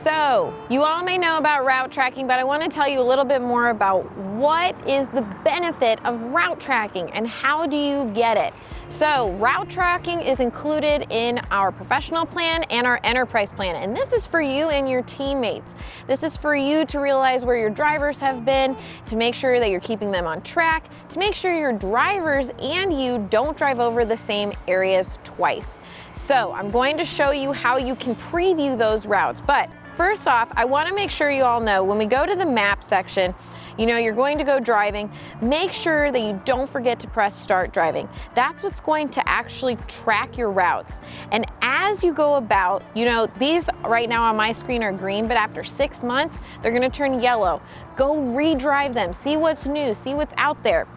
So, you all may know about route tracking, but I want to tell you a little bit more about what is the benefit of route tracking and how do you get it. So, route tracking is included in our professional plan and our enterprise plan, and this is for you and your teammates. This is for you to realize where your drivers have been, to make sure that you're keeping them on track, to make sure your drivers and you don't drive over the same areas twice. So, I'm going to show you how you can preview those routes, but first off, I want to make sure you all know when we go to the map section, you know, you're going to go driving, make sure that you don't forget to press start driving. That's what's going to actually track your routes. And as you go about, you know, these right now on my screen are green, but after 6 months, they're going to turn yellow. Go redrive them, see what's new, see what's out there.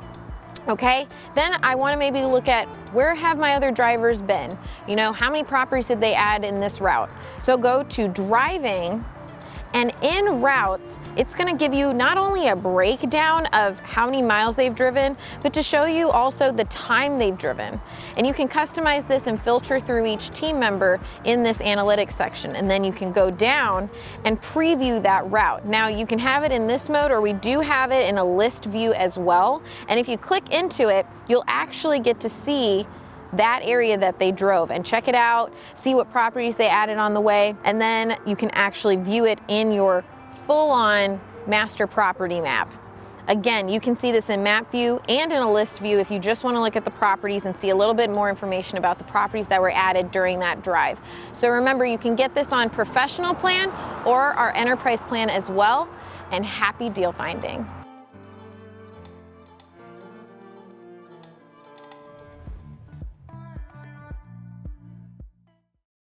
Okay, then I want to maybe look at where have my other drivers been? You know, how many properties did they add in this route? So go to driving, and in routes, it's going to give you not only a breakdown of how many miles they've driven, but to show you also the time they've driven. And you can customize this and filter through each team member in this analytics section. And then you can go down and preview that route. Now you can have it in this mode, or we do have it in a list view as well. And if you click into it, you'll actually get to see that area that they drove and check it out, see what properties they added on the way, and then you can actually view it in your full-on master property map. Again, you can see this in map view and in a list view if you just want to look at the properties and see a little bit more information about the properties that were added during that drive. So remember, you can get this on professional plan or our enterprise plan as well, and happy deal finding.